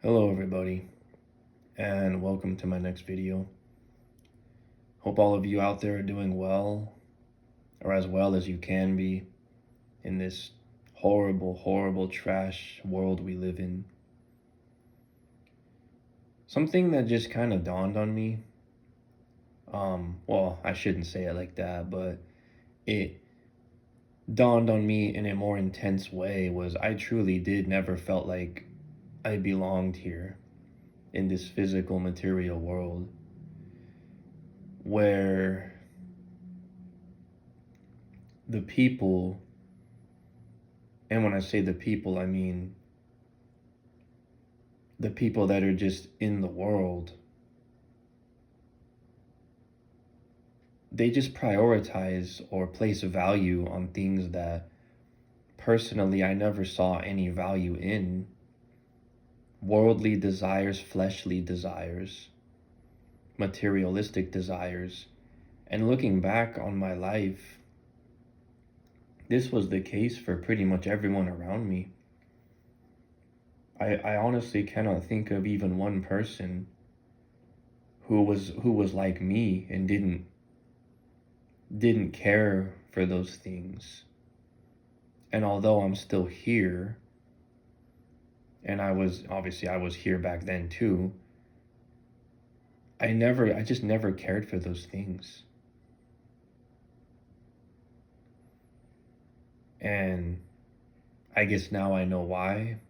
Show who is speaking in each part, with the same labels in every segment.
Speaker 1: Hello everybody, and welcome to my next video. Hope all of you out there are doing well, or as well as you can be, in this horrible trash world we live in. Something that just kind of dawned on me, well, I shouldn't say it like that, but it dawned on me in a more intense way was I truly did never felt like I belonged here in this physical material world where the people, and when I say the people, I mean the people that are just in the world, they just prioritize or place value on things that personally I never saw any value in. Worldly desires, fleshly desires, materialistic desires. And looking back on my life, this was the case for pretty much everyone around me. I honestly cannot think of even one person who was like me and didn't care for those things. And although I'm still here, and I was here back then too, I just never cared for those things. And I guess now I know why,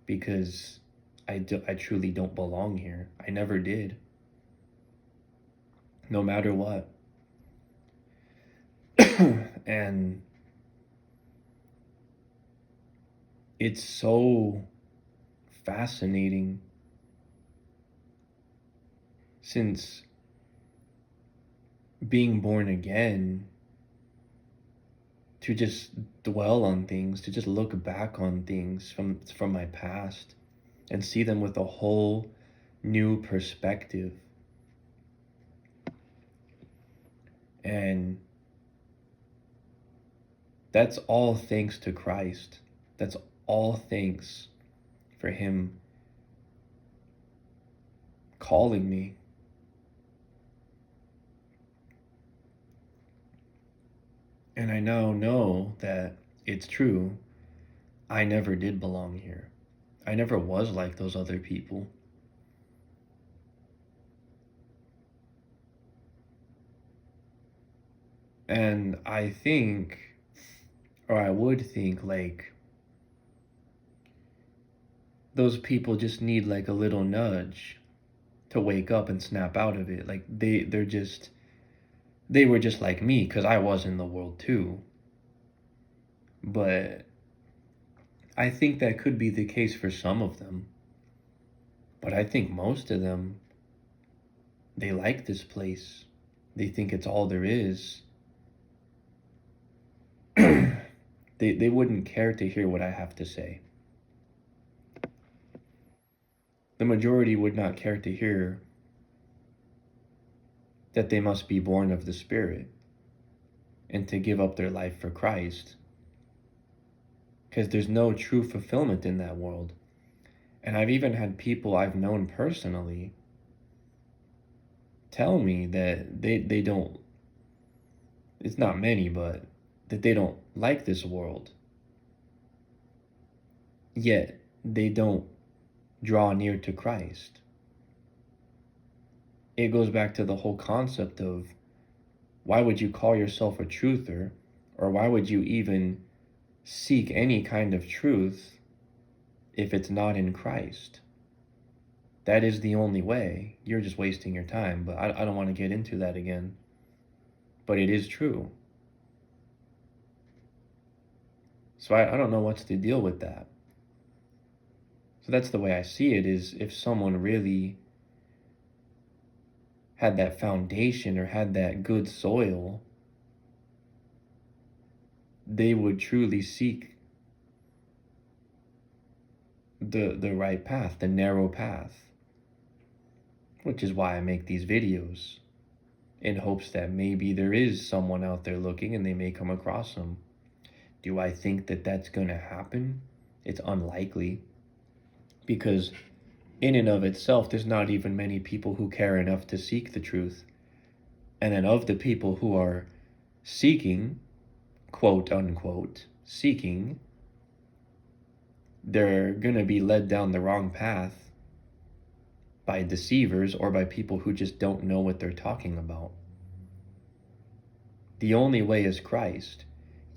Speaker 1: because I truly don't belong here. I never did. No matter what. And it's so fascinating since being born again to just dwell on things, to just look back on things from my past and see them with a whole new perspective. And that's all thanks to Christ. That's all thanks for him calling me. And I now know that it's true. I never did belong here. I never was like those other people. And I think, or I would think, like, those people just need like a little nudge to wake up and snap out of it. Like they were just like me, because I was in the world too. But I think that could be the case for some of them. But I think most of them, they like this place. They think it's all there is. They wouldn't care to hear what I have to say. The majority would not care to hear that they must be born of the Spirit and to give up their life for Christ. Because there's no true fulfillment in that world. And I've even had people I've known personally tell me that they don't, it's not many, but that they don't like this world. Yet they don't draw near to Christ. It goes back to the whole concept of why would you call yourself a truther, or why would you even seek any kind of truth if it's not in Christ? That is the only way. You're just wasting your time, but I don't want to get into that again. But it is true. So I don't know what's the deal with that. So that's the way I see it, is if someone really had that foundation or had that good soil, they would truly seek the right path, the narrow path. Which is why I make these videos, in hopes that maybe there is someone out there looking and they may come across them. Do I think that that's going to happen? It's unlikely, because in and of itself, there's not even many people who care enough to seek the truth. And then of the people who are seeking, quote unquote, seeking, they're going to be led down the wrong path by deceivers or by people who just don't know what they're talking about. The only way is Christ.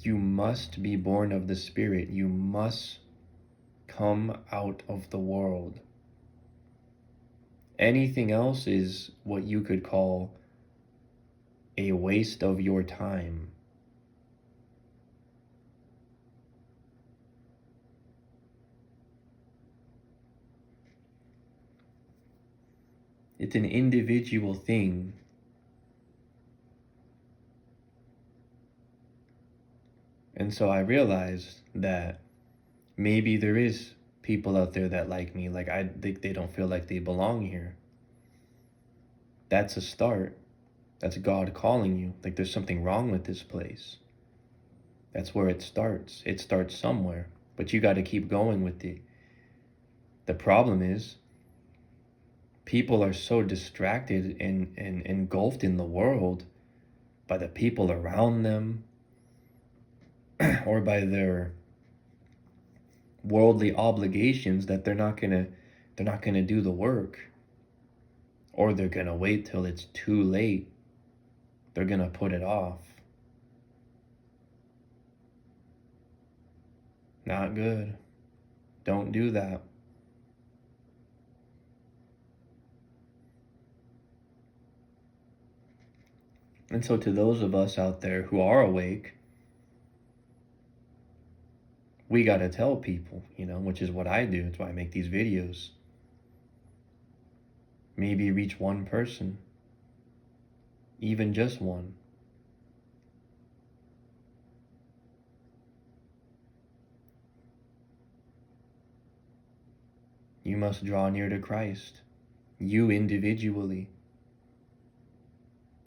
Speaker 1: You must be born of the Spirit. You must come out of the world. Anything else is what you could call a waste of your time. It's an individual thing. And so I realized that maybe there is people out there that like me, like I think they don't feel like they belong here. That's a start. That's God calling you. Like there's something wrong with this place. That's where it starts. It starts somewhere, but you got to keep going with it. The problem is people are so distracted and engulfed in the world by the people around them or by their worldly obligations that they're not gonna do the work, or they're gonna wait till it's too late. They're gonna put it off. Not good. Don't do that. And so to those of us out there who are awake, we got to tell people, which is what I do. It's why I make these videos. Maybe reach one person, even just one. You must draw near to Christ, you individually.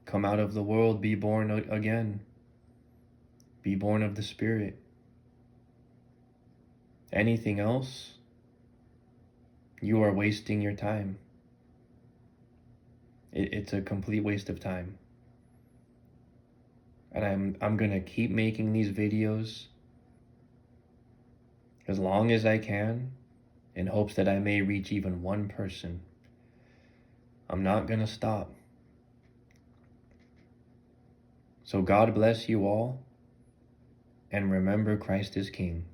Speaker 1: Come out of the world, be born again. Be born of the Spirit. Anything else, you are wasting your time. It's a complete waste of time. And I'm gonna keep making these videos as long as I can, in hopes that I may reach even one person. I'm not gonna stop. So God bless you all, and remember Christ is King.